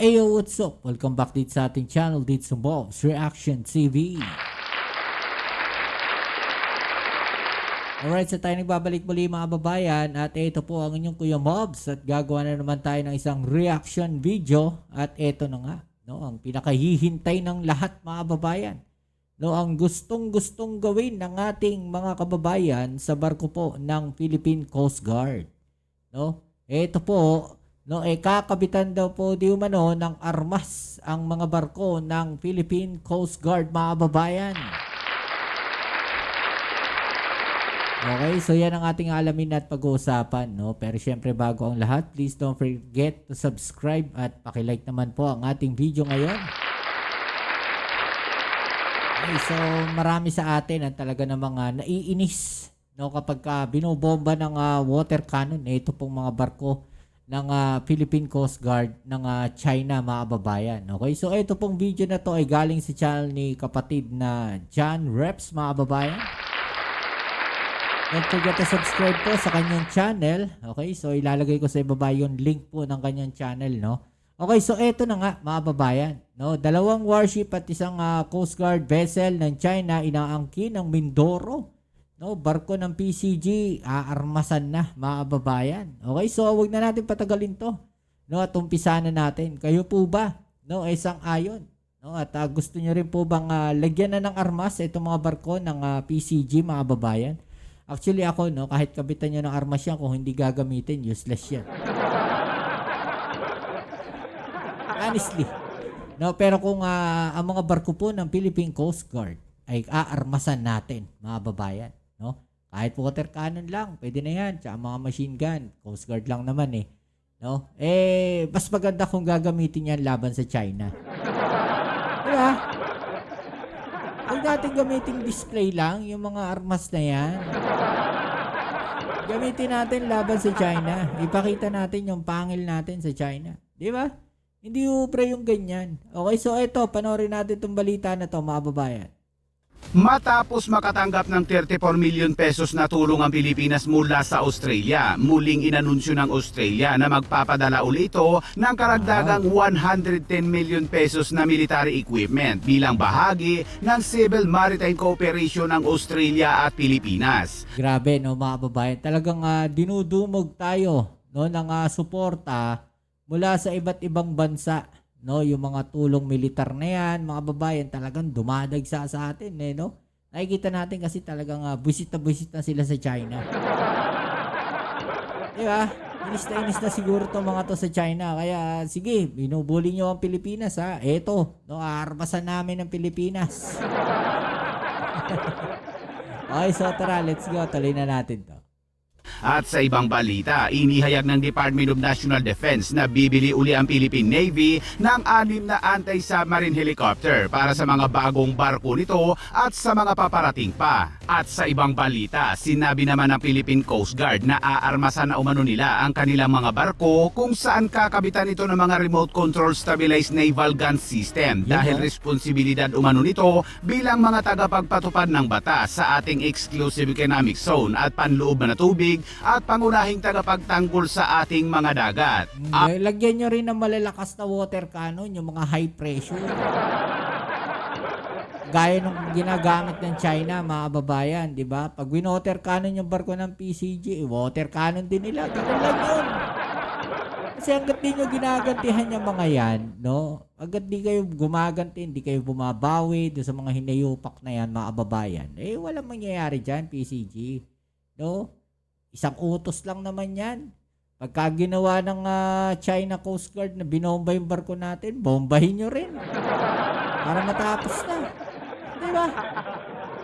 Ayo, what's up? Welcome back dito sa ating channel dito sa Bob's Reaction TV. Alright, so tayo nagbabalik muli mga babayan at ito po ang inyong Kuya Mobs at gagawa na naman tayo ng isang reaction video at ito na nga, no, ang pinakahihintay ng lahat mga babayan. No, ang gustong-gustong gawin ng ating mga kababayan sa barko po ng Philippine Coast Guard. No? Ito po, no, kakabitan daw po di umano ng armas ang mga barko ng Philippine Coast Guard mga babayan. Okay, so yan ang ating alamin at pag-uusapan, no? Pero syempre bago ang lahat, please don't forget to subscribe at paki-like naman po ang ating video ngayon. Okay, so marami sa atin ang talaga ng mga naiinis, no, kapag binobomba ng water cannon, ito pong mga barko ng Philippine Coast Guard ng China mga babayan. Okay, so ito pong video na to ay galing sa channel ni kapatid na John Reps mga babayan. Don't forget to subscribe po sa kanyang channel. Okay, so ilalagay ko sa ibaba yung link po ng kanyang channel, no? Okay, so eto na nga mga babayan, no? Dalawang warship at isang Coast Guard vessel ng China inaangkin ng Mindoro. No, barko ng PCG, aarmasan na mga babayan. Okay, so wag na natin patagalin to. No, at umpisa na natin. Kayo po ba, no, isang ayon? No, at gusto niyo rin po bang lagyan na ng armas itong mga barko ng PCG mga babayan? Actually ako, no, kahit kabitan nyo ng armas yan, kung hindi gagamitin, useless yan. Honestly. No, pero kung ang mga barko po ng Philippine Coast Guard ay aarmasan natin, mga babayan, no? Kahit water cannon lang, pwede na yan. Tsaka mga machine gun, Coast Guard lang naman eh. No? Mas maganda kung gagamitin yan laban sa China. Diba? Huwag natin gamitin display lang, yung mga armas na yan. Gamitin natin laban sa China. Ipakita natin yung pangil natin sa China. Di ba? Hindi upre yung ganyan. Okay, so ito, panoorin natin itong balita na to mga babayan. Matapos makatanggap ng 34 million pesos na tulong ang Pilipinas mula sa Australia, muling inanunsyo ng Australia na magpapadala ulit ito ng karagdagang 110 million pesos na military equipment bilang bahagi ng Civil Maritime Cooperation ng Australia at Pilipinas. Grabe, no, mga babayan. Talagang dinudumog tayo, no, ng suporta mula sa iba't ibang bansa. No, yung mga tulong militar na yan, mga babayan, talagang dumadagsa sa atin, eh, no? Nakikita natin kasi talagang buwisit na sila sa China. Di ba? Inis na siguro to mga to sa China. Kaya, sige, binubuli nyo ang Pilipinas, ha? Eto, no, aarmasan namin ang Pilipinas. Okay, so tara, let's go. Tuloy na natin to. At sa ibang balita, inihayag ng Department of National Defense na bibili uli ang Philippine Navy ng 6 na anti-submarine helicopter para sa mga bagong barko nito at sa mga paparating pa. At sa ibang balita, sinabi naman ng Philippine Coast Guard na aarmasan na umano nila ang kanilang mga barko kung saan kakabitan ito ng mga remote control stabilized naval gun system dahil responsibilidad umano nito bilang mga tagapagpatupad ng batas sa ating exclusive economic zone at panloob na tubig at pangunahing tagapagtanggol sa ating mga dagat. Lagyan nyo rin ng malalakas na water cannon, yung mga high pressure. Gaya nung ginagamit ng China, mga babayan, di ba? Pag win-water cannon yung barko ng PCG, water cannon din nila. Ganun lang yun. Kasi hanggat di nyo ginagantihan yung mga yan, no? Hanggat di kayo gumaganti, hindi kayo bumabawi doon sa mga hinayupak na yan, mga babayan, walang mangyayari dyan, PCG. No? Isang utos lang naman yan. Pagka ginawa ng China Coast Guard na binomba yung barko natin, bombahin nyo rin. Para matapos na. Diba?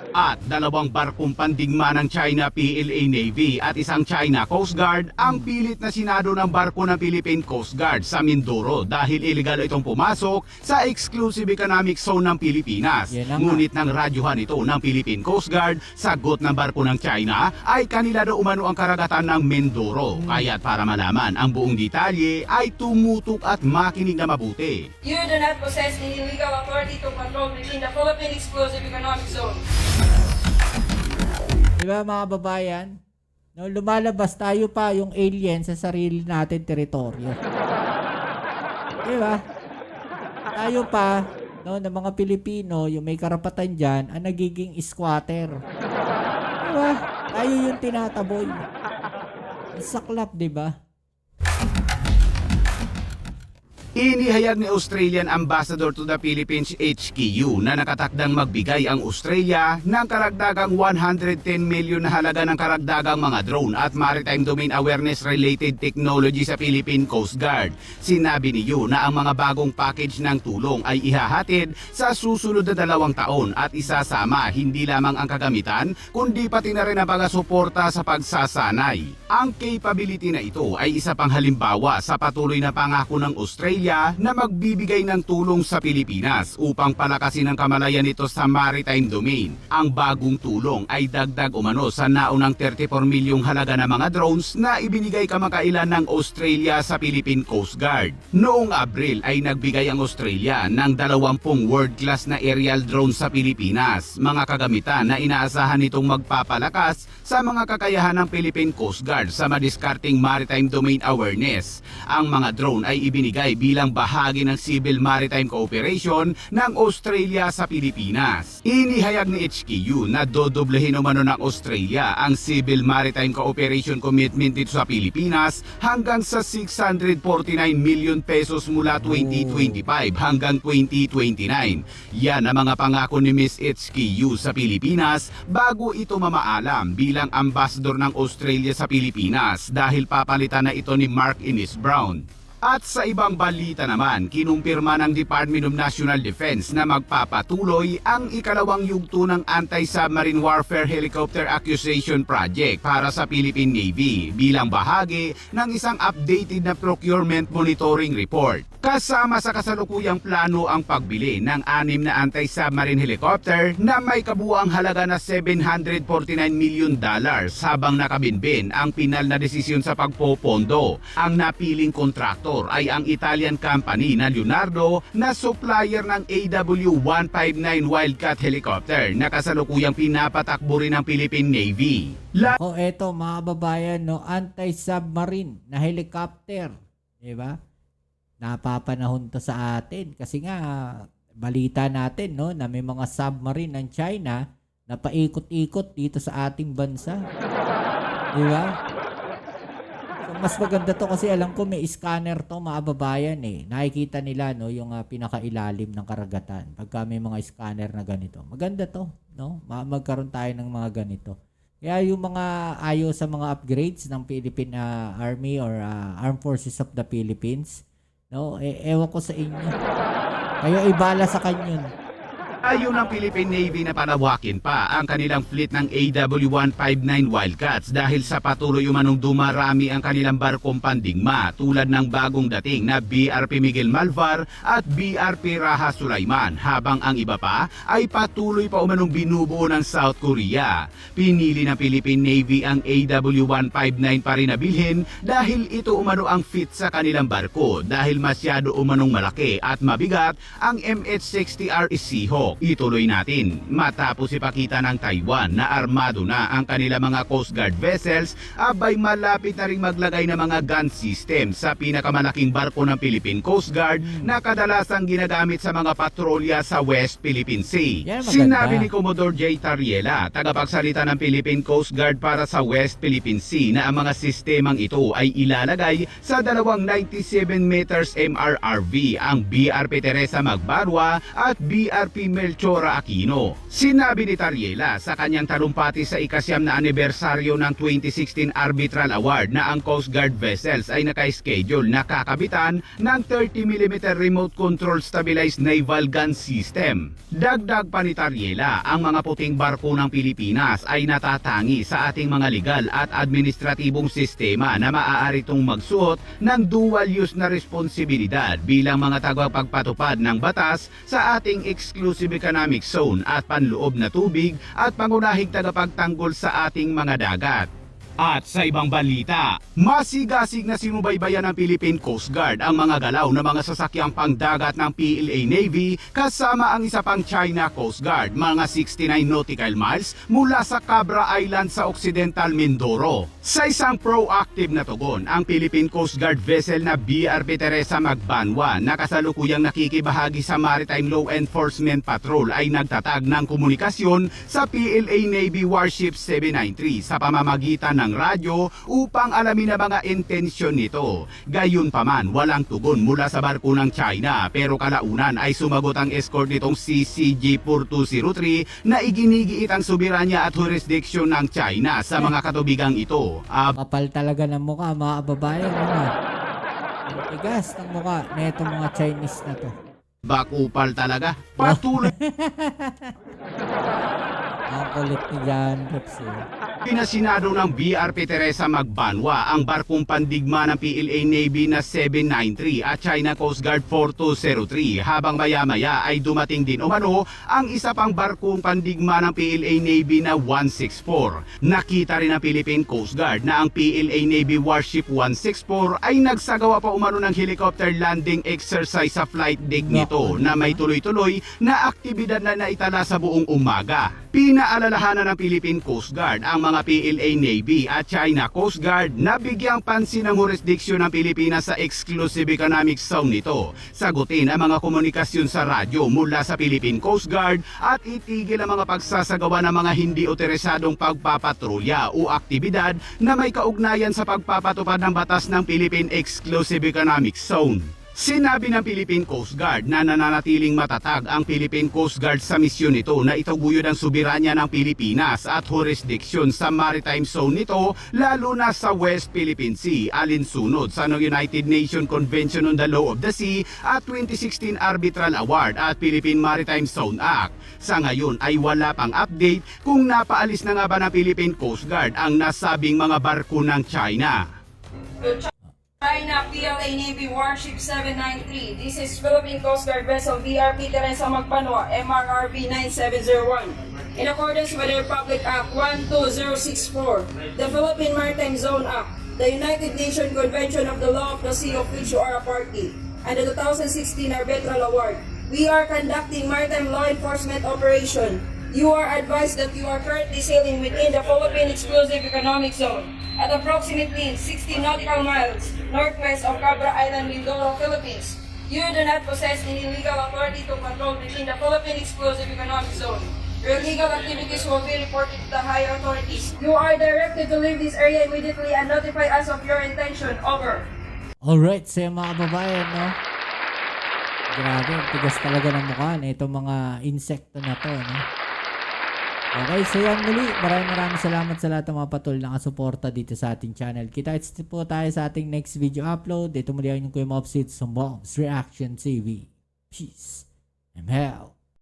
At 2 barkong pandigma ng China PLA Navy at isang China Coast Guard ang pilit na sinado ng barko ng Philippine Coast Guard sa Mindoro dahil illegal itong pumasok sa exclusive economic zone ng Pilipinas. Ngunit nang radyuhan ito ng Philippine Coast Guard, sagot ng barko ng China ay kanila daw umano ang karagatan ng Mindoro. Kaya't para malaman ang buong detalye ay tumutok at makinig na mabuti. You do not possess any legal authority to patrol within the Philippine Exclusive Economic Zone. Diba mga babayan? No, lumalabas tayo pa yung alien sa sarili natin teritoryo. Diba? Tayo pa, no, ng mga Pilipino, yung may karapatan dyan, ang nagiging squatter. Diba? Tayo yung tinataboy. Ang saklap, diba? Inihayag ni Australian Ambassador to the Philippines HQ na nakatakdang magbigay ang Australia ng karagdagang 110 million na halaga ng karagdagang mga drone at maritime domain awareness related technology sa Philippine Coast Guard. Sinabi ni Yu na ang mga bagong package ng tulong ay ihahatid sa susunod na 2 taon at isasama hindi lamang ang kagamitan kundi pati na rin ang pagsuporta sa pagsasanay. Ang capability na ito ay isa pang halimbawa sa patuloy na pangako ng Australia na magbibigay ng tulong sa Pilipinas upang palakasin ang kamalayan nito sa maritime domain. Ang bagong tulong ay dagdag umano sa naunang 34 milyong halaga ng mga drones na ibinigay kamakailan ng Australia sa Philippine Coast Guard. Noong Abril ay nagbigay ang Australia ng 20 world-class na aerial drones sa Pilipinas, mga kagamitan na inaasahan nitong magpapalakas sa mga kakayahan ng Philippine Coast Guard sa madiskarting maritime domain awareness. Ang mga drone ay ibinigay bilang bahagi ng Civil Maritime Cooperation ng Australia sa Pilipinas. Inihayag ni HKU na dodoblehin umano ng Australia ang Civil Maritime Cooperation Commitment dito sa Pilipinas hanggang sa 649 million pesos mula 2025 hanggang 2029. Yan ang mga pangako ni Ms. HKU sa Pilipinas bago ito mamaalam bilang ambassador ng Australia sa Pilipinas dahil papalitan na ito ni Mark Innes Brown. At sa ibang balita naman, kinumpirma ng Department of National Defense na magpapatuloy ang ikalawang yugto ng Anti-Submarine Warfare Helicopter Acquisition Project para sa Philippine Navy bilang bahagi ng isang updated na procurement monitoring report. Kasama sa kasalukuyang plano ang pagbili ng 6 na anti-submarine helicopter na may kabuuang halaga na $749 million habang nakabinbin ang pinal na desisyon sa pagpopondo. Ang napiling kontraktor ay ang Italian company na Leonardo na supplier ng AW159 Wildcat helicopter na kasalukuyang pinapatakbo rin ng Philippine Navy. O eto mga babayan, no, anti-submarine na helicopter, diba? Napapanahon to sa atin kasi nga balita natin, no, na may mga submarine ng China na paikot-ikot dito sa ating bansa. Diba? So, mas maganda to kasi alam ko may scanner to mga babayan eh. Nakikita nila, no, yung pinakailalim ng karagatan. Pagka may mga scanner na ganito. Maganda to, no? Magkaroon tayo ng mga ganito. Kaya yung mga ayaw sa mga upgrades ng Philippine Army or Armed Forces of the Philippines, no, ewan ko sa inyo. Kayo ibala sa kanyon. Ayaw ng Philippine Navy na palawakin pa ang kanilang fleet ng AW159 Wildcats dahil sa patuloy umanong dumarami ang kanilang barkong pandigma tulad ng bagong dating na BRP Miguel Malvar at BRP Raha Sulaiman habang ang iba pa ay patuloy pa umanong binubuo ng South Korea. Pinili ng Philippine Navy ang AW159 pa rin na bilhin dahil ito umano ang fit sa kanilang barko dahil masyado umanong malaki at mabigat ang MH-60R Seahawk. Ituloy natin. Matapos ipakita ng Taiwan na armado na ang kanila mga Coast Guard vessels, abay malapit na rin maglagay ng mga gun system sa pinakamalaking barko ng Philippine Coast Guard na kadalasang ginagamit sa mga patrolya sa West Philippine Sea. Yan, maganda. Sinabi ni Commodore J. Tariela, tagapagsalita ng Philippine Coast Guard para sa West Philippine Sea, na ang mga sistemang ito ay ilalagay sa dalawang 97 meters MRRV, ang BRP Teresa Magbarwa at BRP Melchora Aquino. Sinabi ni Tariela sa kanyang talumpati sa ikasyam na anibersaryo ng 2016 Arbitral Award na ang Coast Guard vessels ay naka-schedule na kakabitan ng 30mm Remote Control Stabilized Naval Gun System. Dagdag pa ni Tariela, ang mga puting barko ng Pilipinas ay natatangi sa ating mga legal at administratibong sistema na maaari itong magsuot ng dual use na responsibilidad bilang mga tagapagpatupad ng batas sa ating exclusive economic zone at panloob na tubig at pangunahing tagapagtanggol sa ating mga dagat. At sa ibang balita, masigasig na sinubaybayan ng Philippine Coast Guard ang mga galaw ng mga sasakyang pangdagat ng PLA Navy kasama ang isa pang China Coast Guard, mga 69 nautical miles mula sa Cabra Island sa Occidental Mindoro. Sa isang proactive na tugon, ang Philippine Coast Guard vessel na BRP Teresa Magbanwa na kasalukuyang nakikibahagi sa Maritime Law Enforcement Patrol ay nagtatag ng komunikasyon sa PLA Navy Warship 793 sa pamamagitan ng radyo upang alamin ang mga intensyon nito. Gayunpaman, walang tugon mula sa barko ng China pero kalaunan ay sumagot ang escort nitong CCG 4203 na iginigiit ang soberanya at jurisdiction ng China sa mga katubigang ito. Kapal talaga ng mukha, mga kababayan. Ano? Ang tigas ng mukha na itong mga Chinese na to. Bakupal talaga. Patuloy Ang kulit ni John Reps eh. Pinasinado ng BRP Teresa Magbanwa ang barkong pandigma ng PLA Navy na 793 at China Coast Guard 4203 habang maya-maya ay dumating din umano ang isa pang barkong pandigma ng PLA Navy na 164. Nakita rin ng Philippine Coast Guard na ang PLA Navy Warship 164 ay nagsagawa pa umano ng helicopter landing exercise sa flight deck nito na may tuloy-tuloy na aktibidad na naitala sa buong umaga. Pinaalalahanan ng Philippine Coast Guard ang mga PLA Navy at China Coast Guard na bigyang pansin ng jurisdiksyon ng Pilipinas sa Exclusive Economic Zone nito. Sagutin ang mga komunikasyon sa radyo mula sa Philippine Coast Guard at itigil ang mga pagsasagawa ng mga hindi otorisadong pagpapatrolya o aktibidad na may kaugnayan sa pagpapatupad ng batas ng Philippine Exclusive Economic Zone. Sinabi ng Philippine Coast Guard na nananatiling matatag ang Philippine Coast Guard sa misyon nito na itaguyod ang soberanya ng Pilipinas at jurisdiksyon sa maritime zone nito lalo na sa West Philippine Sea alinsunod sa United Nations Convention on the Law of the Sea at 2016 Arbitral Award at Philippine Maritime Zone Act. Sa ngayon ay wala pang update kung napaalis na nga ba ng Philippine Coast Guard ang nasabing mga barko ng China. China PLA Navy Warship 793. This is Philippine Coast Guard vessel BRP Teresa Magbanwa, MRRB 9701. In accordance with the Republic Act 12064, the Philippine Maritime Zone Act, the United Nations Convention of the Law of the Sea of which you are a party, and the 2016 Arbitral Award, we are conducting maritime law enforcement operation. You are advised that you are currently sailing within the Philippine Exclusive Economic Zone at approximately 60 nautical miles northwest of Cabra Island, Mindoro, Philippines. You do not possess any legal authority to patrol within the Philippine Exclusive Economic Zone. Your legal activities will be reported to the higher authorities. You are directed to leave this area immediately and notify us of your intention. Over. Alright, so yung mga kababayan, no? Grabe, tigas talaga ng mukha na itong mga insekto na to, no? Okay, so yan muli. Maraming salamat sa lahat ng mga patuloy na kasuporta dito sa ating channel. Kita-kits po tayo sa ating next video upload. Ito muli ang inyong Kuya Mobsit sa Mobs Reaction TV. Peace and hell.